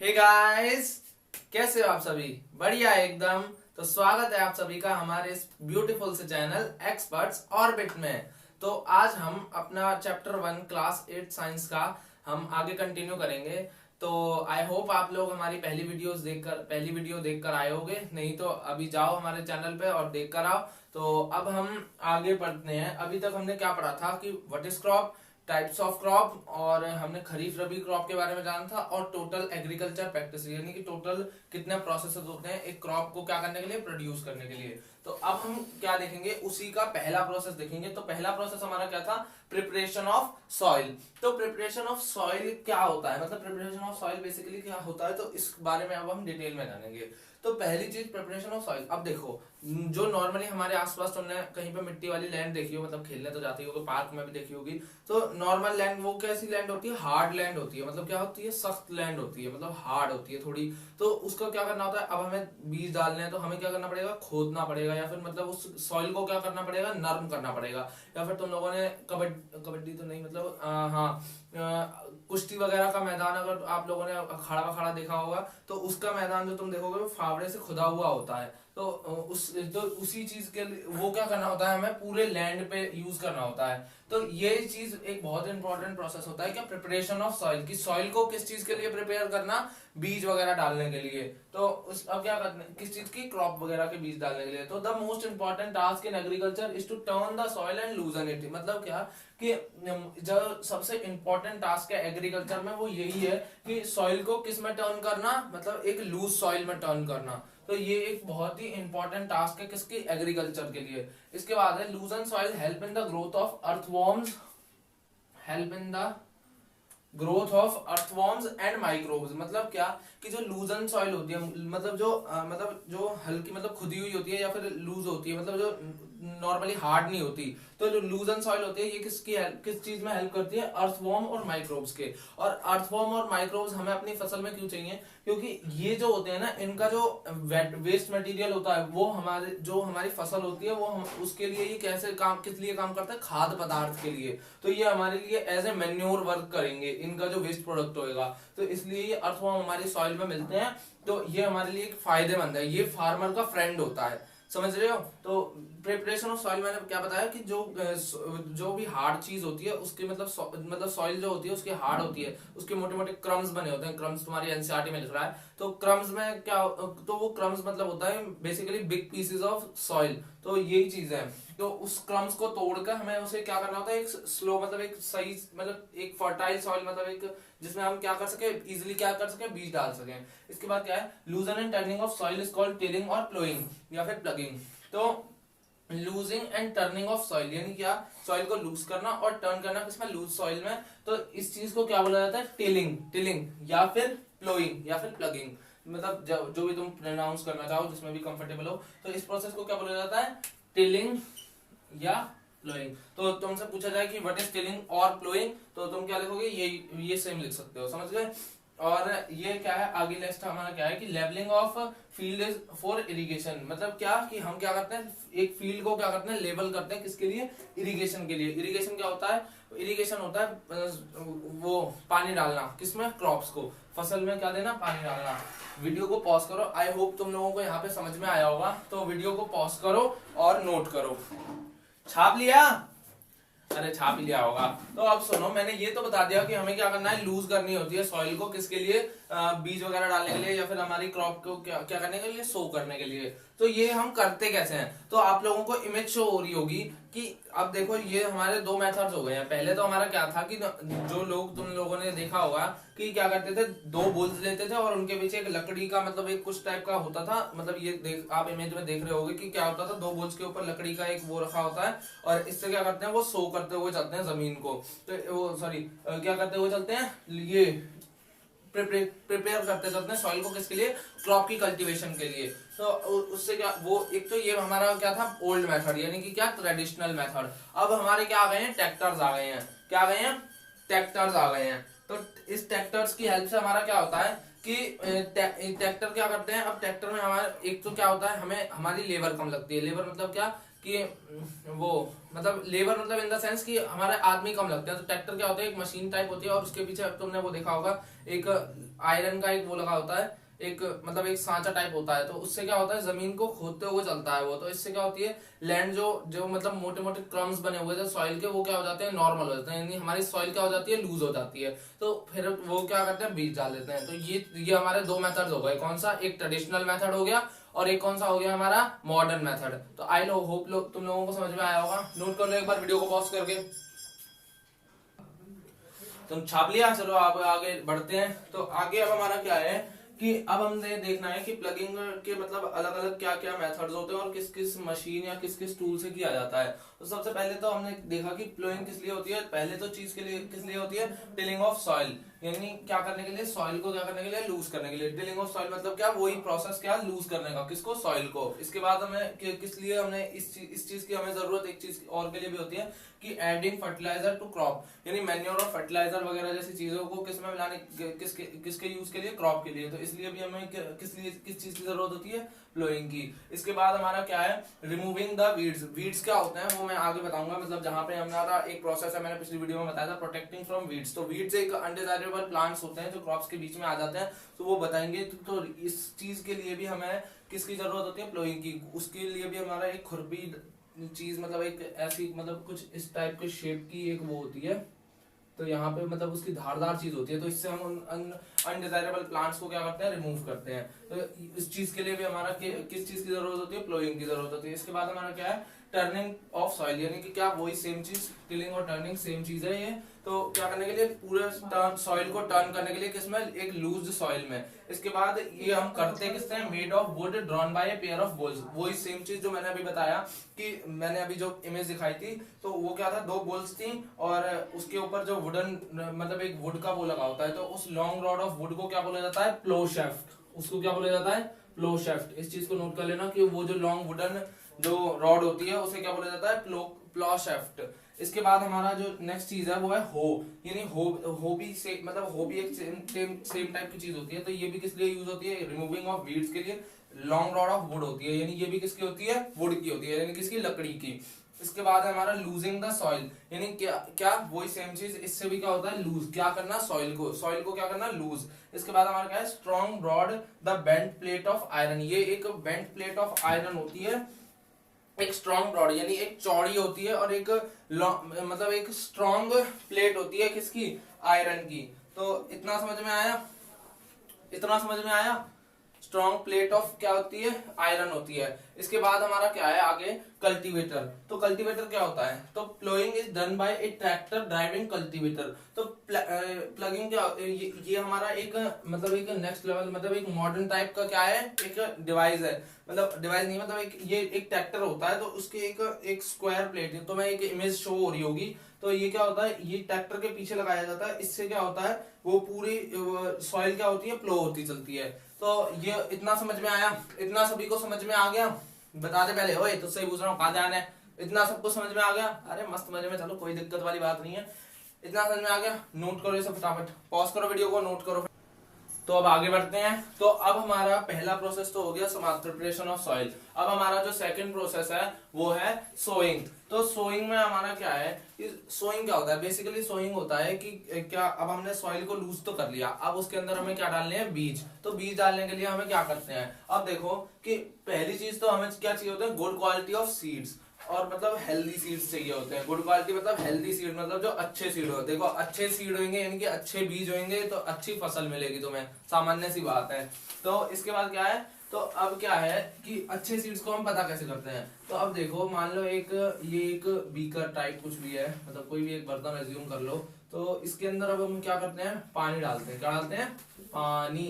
Hey guys, कैसे हो आप सभी? बढ़िया एकदम। तो स्वागत है आप सभी का हमारे इस ब्यूटीफुल से चैनल एक्सपर्ट्स ऑर्बिट में। तो आज हम अपना चैप्टर 1 क्लास 8 साइंस का हम आगे कंटिन्यू करेंगे। तो आई होप आप लोग हमारी पहली वीडियो देखकर आए होगे, नहीं तो अभी जाओ हमारे चैनल पे और देख कर आओ। तो अब हम आगे बढ़ते हैं। अभी तक हमने क्या पढ़ा था कि what is crop, types of crop, और हमने खरीफ रबी क्रॉप के बारे में जाना था, और टोटल एग्रीकल्चर प्रैक्टिस यानी कि टोटल कितने प्रोसेसेस होते हैं एक क्रॉप को क्या करने के लिए, प्रोड्यूस करने के लिए। तो अब हम क्या देखेंगे, उसी का पहला प्रोसेस देखेंगे। तो पहला प्रोसेस हमारा क्या था, प्रिपरेशन ऑफ सॉइल। तो प्रिपरेशन ऑफ सॉइल क्या होता है, मतलब प्रिपरेशन ऑफ सॉइल बेसिकली क्या होता है, तो इस बारे में अब हम डिटेल में जानेंगे। तो पहली चीज प्रिपरेशन ऑफ सॉइल। अब देखो, जो नॉर्मली हमारे आसपास तुमने कहीं पे मिट्टी वाली लैंड देखी हो, मतलब खेलने तो जाती होगी, पार्क में भी देखी होगी। तो नॉर्मल लैंड वो कैसी लैंड होती है, हार्ड लैंड होती है। मतलब क्या होती है, सख्त लैंड होती है, मतलब हार्ड होती है थोड़ी। तो उसका क्या करना होता है, अब हमें बीज डालने हैं तो हमें क्या करना पड़ेगा, खोदना पड़ेगा, या फिर मतलब उस सॉइल को क्या करना पड़ेगा, नर्म करना पड़ेगा। या फिर तुम लोगों ने कबड्डी तो नहीं, मतलब कुश्ती वगैरह का मैदान अगर आप लोगों ने अखाड़ा वखाड़ा देखा होगा, तो उसका मैदान जो तुम देखोगे वो फावड़े से खुदा हुआ होता है। तो उसी चीज के लिए वो क्या करना होता है, हमें पूरे लैंड पे यूज करना होता है। तो ये चीज एक बहुत इंपॉर्टेंट प्रोसेस होता है, क्या, प्रिपरेशन ऑफ सॉइल, की सॉइल को किस चीज के लिए प्रिपेयर करना, बीज वगैरह डालने के लिए। तो उस अब क्या करना, किस चीज की, क्रॉप वगैरह के बीज डालने के लिए। तो the most important task in agriculture is to turn the soil and loosen it. मतलब क्या कि जो सबसे इंपॉर्टेंट टास्क है एग्रीकल्चर में वो यही है कि सॉइल को किस में टर्न करना, मतलब एक लूज सॉइल में टर्न करना। तो ये एक बहुत ही इंपॉर्टेंट टास्क है किसकी, एग्रीकल्चर के लिए। इसके बाद है लूजन soil help in the growth of earthworms, help in the growth of earthworms and microbes. मतलब क्या कि जो लूजन सॉइल होती है, मतलब जो हल्की, मतलब खुदी हुई होती है या फिर लूज होती है, मतलब जो नॉर्मली हार्ड नहीं होती। तो जो लूजन सॉइल होती है ये किस चीज में हेल्प करती है, अर्थवॉर्म और माइक्रोब्स के। और अर्थवॉर्म और माइक्रोब्स हमें अपनी फसल में क्यों चाहिए, क्योंकि ये जो होते हैं ना, इनका जो वेस्ट मटेरियल होता है वो हमारी फसल होती है, वो उसके लिए ये किस लिए काम करता है, खाद्य पदार्थ के लिए। तो ये हमारे लिए एज ए मैन्योर वर्क करेंगे, इनका जो वेस्ट प्रोडक्ट होएगा। तो इसलिए ये अर्थवॉर्म हमारी सॉइल में मिलते हैं। तो ये हमारे लिए एक फायदेमंद है, ये फार्मर का फ्रेंड होता है, समझ रहे हो। तो प्रिपरेशन ऑफ सॉइल मैंने क्या बताया कि जो भी हार्ड चीज होती है उसके मतलब सॉइल जो होती है उसकी हार्ड होती है, उसके मोटे मोटे क्रम्स बने होते हैं। क्रम्स तुम्हारी एनसीईआरटी में लिख रहा है। तो क्रम्स में क्या, तो वो क्रम्स मतलब होता है basically big pieces of soil. तो यही चीज है। तो उस क्रम्स को तोड़कर हमें उसे क्या करना होता है, एक स्लो, मतलब एक सही, मतलब एक फर्टाइल सॉइल, मतलब एक जिसमें हम क्या कर सके, इजिली क्या कर सके, बीज डाल सके। इसके बाद क्या है, लूजन and turning of soil is called tilling और प्लोइंग या फिर प्लगिंग। तो losing and turning of soil यानी क्या, सॉइल को लूज करना और टर्न करना किसमें, लूज सॉइल में। तो इस चीज को क्या बोला जाता है, टिलिंग या फिर प्लोइंग या फिर प्लगिंग। मतलब जो भी तुम प्रोनाउंस करना चाहो, जिसमें भी कंफर्टेबल हो। तो इस प्रोसेस को क्या बोला जाता है, टिलिंग या प्लोइंग। तो तुमसे पूछा जाए कि व्हाट इज टिलिंग और प्लोइंग, तो तुम क्या लिखोगे, ये सेम लिख सकते हो, समझ गए। और ये क्या है, आगे नेक्स्ट हमारा क्या है कि levelling of field is for irrigation. मतलब क्या कि हम क्या करते हैं, एक फील्ड को क्या करते हैं, लेवल करते हैं, किसके लिए, इरिगेशन के लिए। इरिगेशन क्या होता है, इरिगेशन होता है वो पानी डालना, किसमें, क्रॉप्स को, फसल में क्या देना, पानी डालना। वीडियो को पॉज करो, आई होप तुम लोगों को यहाँ पे समझ में आया होगा। तो वीडियो को पॉज करो और नोट करो। छाप लिया, अरे छाप ही लिया होगा। तो अब सुनो, मैंने ये तो बता दिया कि हमें क्या करना है, लूज करनी होती है सॉइल को, किसके लिए, बीज वगैरह डालने के लिए, या फिर हमारी क्रॉप को क्या करने के लिए, सो करने के लिए। तो ये हम करते कैसे हैं, तो आप लोगों को इमेज शो हो रही होगी कि अब देखो, ये हमारे दो मेथड्स हो गए हैं। पहले तो हमारा क्या था कि जो लोग, तुम लोगों ने देखा होगा कि क्या करते थे, दो बुल्स लेते थे और उनके पीछे एक लकड़ी का, मतलब एक कुछ टाइप का होता था। मतलब ये आप इमेज में देख रहे होगे कि क्या होता था, दो बुल्स के ऊपर लकड़ी का एक वो रखा होता है, और इससे क्या करते हैं, वो सो करते हुए चलते हैं जमीन को। तो वो सॉरी क्या करते हुए चलते हैं, ये प्रिपेयर करते चलते हैं सॉइल को, किसके लिए, क्रॉप की कल्टीवेशन के लिए। तो उससे क्या, वो एक तो ये हमारा क्या था, ओल्ड मेथड, यानी कि क्या, ट्रेडिशनल मेथड। अब हमारे क्या आ गए हैं, ट्रैक्टर्स आ गए हैं। क्या आ गए हैं, ट्रैक्टर्स आ गए हैं। तो इस ट्रैक्टर्स की हेल्प से हमारा क्या होता है कि ट्रैक्टर क्या करते हैं, अब ट्रैक्टर में हमारा एक तो क्या होता है, हमें हमारी लेबर कम लगती है। लेबर मतलब क्या, कि वो मतलब लेबर मतलब इन द सेंस कि हमारे आदमी कम लगते हैं। तो ट्रैक्टर क्या होता है, एक मशीन टाइप होती है और उसके पीछे तुमने वो देखा होगा एक आयरन का एक वो लगा होता है, एक मतलब एक सांचा टाइप होता है। तो उससे क्या होता है, जमीन को खोदते हुए चलता है वो। तो इससे क्या होती है, लैंड जो जो मतलब मोटे मोटे क्रम्स बने हुए थे सॉइल के, वो क्या हो जाते हैं, नॉर्मल हो जाते हैं, यानी हमारी सॉइल क्या हो जाती है, लूज हो जाती है। तो फिर वो क्या करते हैं, बीज डाल देते हैं। तो ये हमारे दो मेथड हो गए। कौन सा, एक ट्रेडिशनल मेथड हो गया और एक कौन सा हो गया हमारा मॉडर्न मेथड। तो आई लो होप तुम लोगों को समझ में आया होगा। नोट कर लो एक बार वीडियो को पॉज करके। तुम छाप लिया, चलो आप आगे बढ़ते हैं। तो आगे अब हमारा क्या है कि अब हमने देखना है कि प्लगिंग के मतलब अलग अलग क्या क्या मेथड्स होते हैं और किस किस मशीन या किस किस टूल से किया जाता है। तो सबसे पहले तो हमने देखा कि प्लोइंग किस लिए होती है। पहले तो चीज के लिए किस लिए होती है, टिलिंग ऑफ सॉइल, यानी क्या करने के लिए, सॉइल को क्या करने के लिए, लूज करने के लिए। टिलिंग ऑफ सॉइल मतलब क्या, वही प्रोसेस क्या, लूज करने का, किसको, सॉइल को। इसके बाद हमें किस लिए हमने इस चीज की हमें जरूरत एक चीज और के लिए भी होती है कि एडिंग फर्टिलाइजर टू क्रॉप, यानी मैन्योर और फर्टिलाइजर वगैरह जैसी चीजों को किस में मिलाने, किसके किसके यूज के लिए, क्रॉप के लिए। तो इसलिए भी हमें किस चीज की जरूरत होती है, प्लोइंग की। इसके बाद हमारा क्या है, रिमूविंग द वीड्स। वीड्स क्या होते हैं वो मैं आगे बताऊंगा। मतलब जहां पे हमारा एक प्रोसेस है, मैंने पिछली वीडियो में बताया था, प्रोटेक्टिंग फ्रॉम वीड्स। तो वीड्स एक अनडिजायरेबल प्लांट्स होते हैं जो क्रॉप्स के बीच में आ जाते हैं, तो वो बताएंगे। तो इस चीज के लिए भी हमें किसकी जरूरत होती है, प्लोइंग की। उसके लिए भी हमारा एक खुरपी चीज, मतलब एक ऐसी मतलब कुछ इस टाइप के शेप की एक वो होती है। तो यहाँ पे मतलब उसकी धारदार चीज होती है। तो इससे हम अनडिजायरेबल प्लांट्स को क्या करते हैं, रिमूव करते हैं। तो इस चीज के लिए भी हमारा किस चीज की जरूरत होती है, प्लोइंग की जरूरत होती है। इसके बाद हमारा क्या है, टर्निंग ऑफ सॉइल, यानी कि क्या वही सेम चीज, टिलिंग और टर्निंग सेम चीज है ये। तो क्या करने के लिए, पूरे सॉइल को टर्न करने के लिए किसमें, एक लूज सॉइल में। इसके बाद ये हम करते किससे हैं, made of would drawn by a pair of bulls. वही सेम चीज जो मैंने अभी बताया कि मैंने अभी जो इमेज दिखाई थी, तो वो क्या था, दो बुल्स थी और उसके ऊपर जो वुडन मतलब एक वुड का वो लगा होता है। तो उस लॉन्ग रॉड ऑफ वुड को क्या बोला जाता है, प्लो शेफ्ट। उसको क्या बोला जाता है, प्लो शेफ्ट। इस चीज को नोट कर लेना कि वो जो लॉन्ग वुडन जो रॉड होती है उसे क्या बोला जाता है, प्लो शेफ्ट। इसके बाद हमारा जो नेक्स्ट चीज है वो है हो, यानी हो भी से मतलब हो भी एक सेम टाइप की चीज होती है। तो ये भी किस लिए यूज होती है, रिमूविंग ऑफ वीड्स के लिए। लॉन्ग रॉड ऑफ वुड होती है, यानी ये भी किसकी होती है, वुड की होती है, यानी किसकी, लकड़ी की। इसके बाद है हमारा लूजिंग द सॉइल, यानी क्या क्या वही सेम चीज, इससे भी क्या होता है, लूज, क्या करना, सॉइल को क्या करना, लूज। इसके बाद हमारा क्या है, strong broad the bent plate of iron. ये एक बेंट प्लेट ऑफ आयरन होती है, एक स्ट्रॉन्ग रॉड यानी एक चौड़ी होती है और एक मतलब एक स्ट्रॉन्ग प्लेट होती है किसकी, आयरन की। तो इतना समझ में आया, इतना समझ में आया। स्ट्रॉन्ग प्लेट ऑफ क्या होती है, आयरन होती है। इसके बाद हमारा क्या है आगे, कल्टीवेटर। तो कल्टीवेटर क्या होता है, तो ploughing is done by A tractor driving cultivator. तो प्लगिंग क्या, ये हमारा एक मतलब एक नेक्स्ट लेवल मतलब एक मॉडर्न टाइप का क्या है, एक डिवाइस है। मतलब डिवाइस नहीं, मतलब एक ये एक ट्रैक्टर होता है, तो उसके एक स्क्वायर प्लेट है। तो मैं एक इमेज शो हो रही होगी। तो ये क्या होता है, ये ट्रैक्टर के पीछे लगाया जाता है। इससे क्या होता है, वो पूरी सॉइल क्या होती है, प्लो होती चलती है। तो ये इतना समझ में आया, इतना सभी को समझ में आ गया। बता दे पहले, ओए तुझसे ही पूछ रहा हूँ, कहाँ जाना है। इतना सबको समझ में आ गया, अरे मस्त मजे में, चलो कोई दिक्कत वाली बात नहीं है। इतना समझ में आ गया, नोट करो ये सब फटाफट, पॉज करो वीडियो को, नोट करो। तो अब आगे बढ़ते हैं। तो अब हमारा पहला प्रोसेस तो हो गया समाप्त, प्रिपरेशन ऑफ सॉइल। अब हमारा जो सेकंड प्रोसेस है वो है सोइंग। तो सोइंग में हमारा क्या है, सोइंग क्या होता है, बेसिकली सोइंग होता है कि क्या, अब हमने सॉइल को लूज तो कर लिया, अब उसके अंदर हमें क्या डालने हैं, बीज। तो बीज डालने के लिए हमें क्या करते हैं, अब देखो कि पहली चीज तो हमें क्या चाहिए होता है, गुड क्वालिटी ऑफ सीड्स, और मतलब हेल्दी सीड्स चाहिए होते हैं। गुड क्वालिटी मतलब हेल्दी सीड, मतलब जो अच्छे सीड हो। देखो अच्छे सीड होंगे यानी कि अच्छे बीज होंगे तो अच्छी फसल मिलेगी तुम्हें, सामान्य सी बात है। तो इसके बाद क्या है, तो अब क्या है कि अच्छे सीड्स को हम पता कैसे करते हैं। तो अब देखो मान लो ये एक बीकर टाइप कुछ भी है, मतलब कोई भी एक बर्तन एज्यूम कर लो। तो इसके अंदर अब हम क्या करते हैं, पानी डालते हैं। क्या डालते हैं, पानी।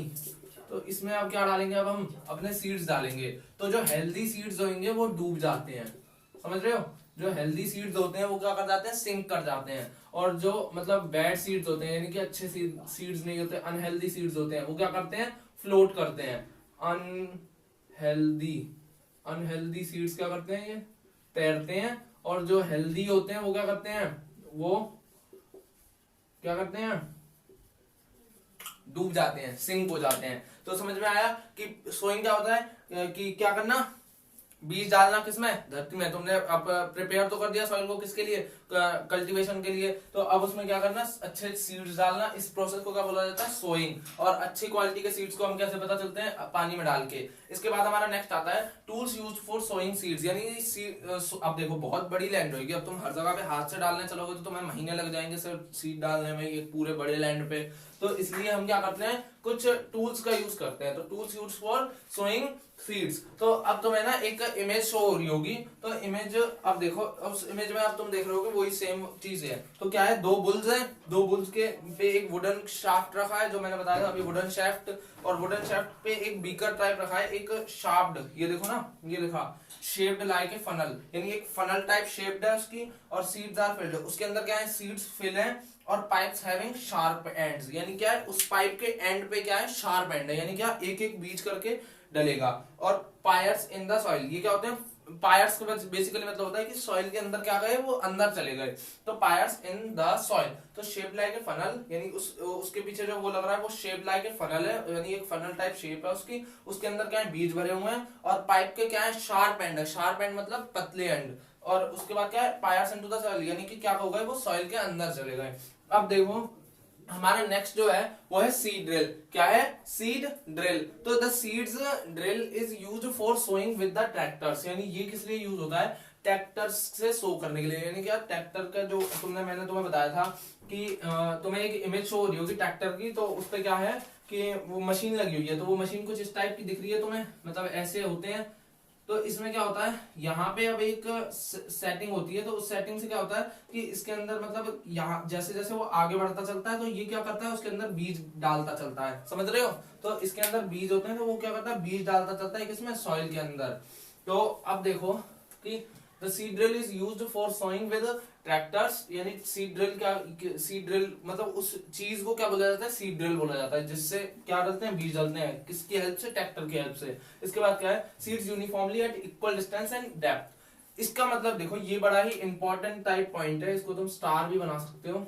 तो इसमें अब क्या डालेंगे, अब हम अपने सीड्स डालेंगे। तो जो हेल्दी सीड्स होंगे वो डूब जाते हैं, समझ रहे हो। जो हेल्दी सीड्स होते हैं वो क्या कर जाते हैं, सिंक कर जाते हैं। और जो मतलब बैड सीड्स होते हैं यानी कि अच्छे सीड्स नहीं होते, अनहेल्दी सीड्स होते हैं, वो क्या करते हैं, फ्लोट करते हैं। अनहेल्दी अनहेल्दी सीड्स क्या करते हैं, ये तैरते हैं। और जो हेल्दी होते हैं वो क्या करते हैं, वो क्या करते हैं, डूब जाते हैं, सिंक हो जाते हैं। तो समझ में आया कि सोइंग क्या होता है, कि क्या करना, बीज डालना किसमें, धरती में। तुमने अब प्रिपेयर तो कर दिया सॉइल को किसके लिए, कल्टीवेशन के लिए। तो अब उसमें क्या करना, अच्छे सीड्स डालना। इस प्रोसेस को क्या बोला जाता है, सोइंग। और अच्छी क्वालिटी के सीड्स को हम कैसे पता चलते हैं, पानी में डाल के। इसके बाद हमारा नेक्स्ट आता है tools used for sowing seeds, यानी अब देखो बहुत बड़ी लैंड होगी, अब तुम हर जगह पे हाथ से डालने चलोगे तो तुम्हें महीने लग जाएंगे सिर्फ सीड डालने में, एक पूरे बड़े लैंड पे। तो इसलिए हम क्या करते हैं, कुछ टूल्स का यूज करते हैं। तो tools use for sowing seeds. तो अब तुम्हें ना एक इमेज शो हो रही होगी, तो इमेज अब देखो, उस इमेज में अब तुम देख रहे हो वही सेम चीज है। तो क्या है, दो बुल्स हैं, दो बुल्स के पे एक वुडन शाफ्ट रखा है, जो मैंने बताया था अभी, वुडन शाफ्ट। और वुडन शाफ्ट पे एक बीकर टाइप रखा है, एक शाफ्ट, ये देखो ना, ये लिखा शेप्ड लाइक ए फनल, यानी एक फनल टाइप शेप्ड है उसकी। और सीड्स आर फिल्ड, उसके अंदर क्या है, सीड्स फिल है। और पाइप्स हैविंग शार्प एंड्स, यानी क्या है, उस पाइप के एंड पे क्या है, शार्प एंड है, यानी क्या, एक एक बीज करके डलेगा। और पायर्स इन द सॉइल, ये क्या होते हैं, पायर्स का बेसिकली मतलब होता है कि सॉइल के अंदर क्या गए, वो अंदर चले गए। तो पायर्स इन द सॉइल, तो शेप लाइक ए फनल, यानी उसके पीछे जो वो लग रहा है वो शेप लाइक ए फनल है, यानी एक फनल टाइप शेप है उसकी। उसके अंदर क्या है, बीज भरे हुए हैं। और पाइप के क्या है, शार्प एंड है, शार्प एंड मतलब पतले एंड। और उसके बाद क्या है, पायर्स इनटू द सॉइल, यानी कि क्या हो गए, वो सॉइल के अंदर चले गए। अब देखो हमारा नेक्स्ट जो है वो है सीड ड्रिल। क्या है, सीड ड्रिल। तो the seeds drill is used for sowing with the tractors, यानी ये किस लिए यूज होता है, ट्रैक्टर्स से सो करने के लिए। यानी क्या, ट्रैक्टर का जो मैंने तुम्हें बताया था कि तुम्हें एक इमेज शो हो रही होगी ट्रैक्टर की, तो उस पर क्या है कि वो मशीन लगी हुई है। तो वो मशीन कुछ इस टाइप की दिख रही है तुम्हें, मतलब ऐसे होते हैं। तो इसमें क्या होता है, यहाँ पे अब एक सेटिंग होती है। तो उस सेटिंग से क्या होता है कि इसके अंदर मतलब यहाँ जैसे जैसे वो आगे बढ़ता चलता है, तो ये क्या करता है, उसके अंदर बीज डालता चलता है, समझ रहे हो। तो इसके अंदर बीज होते हैं, तो वो क्या करता है, बीज डालता चलता है किसमें, सॉइल के अंदर। तो अब देखो कि the seed drill is used for sowing with tractors, यानी सीड ड्रिल क्या, सीड ड्रिल मतलब उस चीज को क्या बोला जाता है, सीड ड्रिल बोला जाता है, जिससे क्या डालते हैं, बीज डालते हैं, किसकी हेल्प से, ट्रैक्टर की हेल्प से। इसके बाद क्या है, seeds uniformly eight equal distance and depth. इसका मतलब देखो, ये बड़ा ही इंपॉर्टेंट टाइप पॉइंट है, इसको तुम स्टार भी बना सकते हो।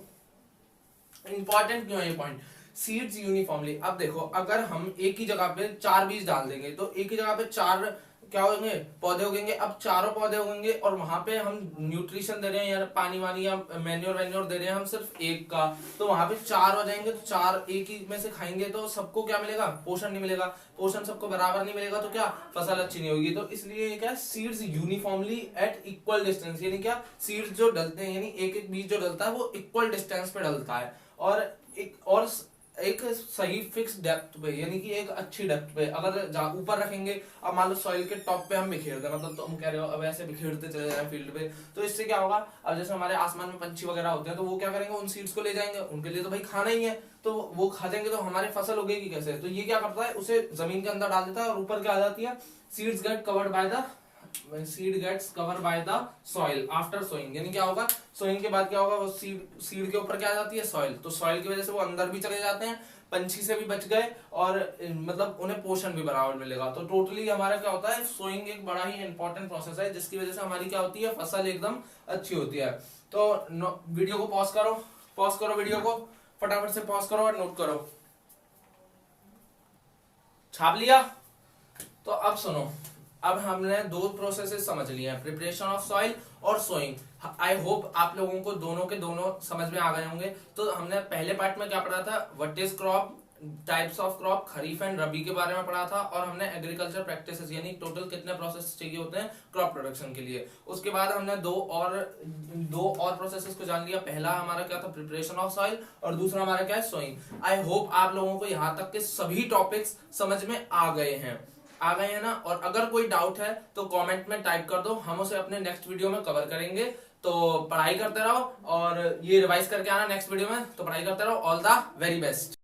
इंपॉर्टेंट क्यों है ये पॉइंट, सीड्स यूनिफॉर्मली। अब देखो, अगर हम एक ही जगह पे 4 बीज डाल देंगे, तो एक ही जगह पे 4 क्या होंगे, पौधे उगेंगे। अब चारों पौधे उगेंगे और वहां पे हम न्यूट्रिशन दे रहे हैं या पानी वानी या मैन्योर वैन्योर दे रहे हैं हम सिर्फ एक का, तो वहां पे 4 हो जाएंगे। तो 4 एक ही में से खाएंगे तो सबको क्या मिलेगा, पोषण नहीं मिलेगा। पोषण सबको बराबर नहीं मिलेगा तो क्या, फसल अच्छी नहीं होगी। तो इसलिए क्या, seeds uniformly eight equal distance, यानी क्या, सीड्स जो डलते हैं, यानी एक एक बीज जो डलता है वो इक्वल डिस्टेंस पे डलता है। और एक सही फिक्स डेप्थ पे, यानी कि एक अच्छी डेप्थ पे। अगर ऊपर रखेंगे, अब मान लो सॉइल के टॉप पे हम बिखेर दें, मतलब तुम कह रहे हो अब ऐसे बिखेरते चले जाए फील्ड पे, तो इससे क्या होगा, अब जैसे हमारे आसमान में पंछी वगैरह होते हैं, तो वो क्या करेंगे, उन सीड्स को ले जाएंगे, उनके लिए तो भाई खाना ही है, तो वो खा जाएंगे, तो हमारी फसल उगेगी कैसे। तो ये क्या करता है, उसे जमीन के अंदर डाल देता है और ऊपर क्या आ जाती है, seeds get covered by the seed gets cover by the soil after sowing. यानी क्या होगा, सोइंग के बाद क्या होगा, वो सीड के ऊपर क्या आ जाती है, सॉइल। तो सॉइल की वजह से वो अंदर भी चले जाते हैं, पंछी से भी बच गए, और मतलब उन्हें पोषण भी बराबर मिलेगा। तो टोटली हमारा क्या होता है, सोइंग एक बड़ा ही इंपॉर्टेंट प्रोसेस है, जिसकी वजह से हमारी क्या होती है, फसल एकदम अच्छी होती है। तो वीडियो को पॉज करो वीडियो को, फटाफट से पॉज करो और नोट करो। छाप लिया। तो अब सुनो, अब हमने 2 प्रोसेसेस समझ लिए हैं, प्रिपरेशन ऑफ सॉइल और सोइंग। आई होप आप लोगों को दोनों के दोनों समझ में आ गए होंगे। तो हमने पहले पार्ट में क्या पढ़ा था, what is crop, types of crop, kharif and rabi के बारे में पढ़ा था। और हमने एग्रीकल्चर प्रैक्टिसेस, यानी टोटल कितने प्रोसेस चाहिए होते हैं क्रॉप प्रोडक्शन के लिए। उसके बाद हमने दो और प्रोसेसेस को जान लिया। पहला हमारा क्या था, प्रिपरेशन ऑफ सॉइल, और दूसरा हमारा क्या है, सोइंग। आई होप आप लोगों को यहाँ तक के सभी टॉपिक्स समझ में आ गए हैं ना। और अगर कोई डाउट है तो कमेंट में टाइप कर दो, हम उसे अपने नेक्स्ट वीडियो में कवर करेंगे। तो पढ़ाई करते रहो और ये रिवाइज करके आना नेक्स्ट वीडियो में। तो पढ़ाई करते रहो। All the very best.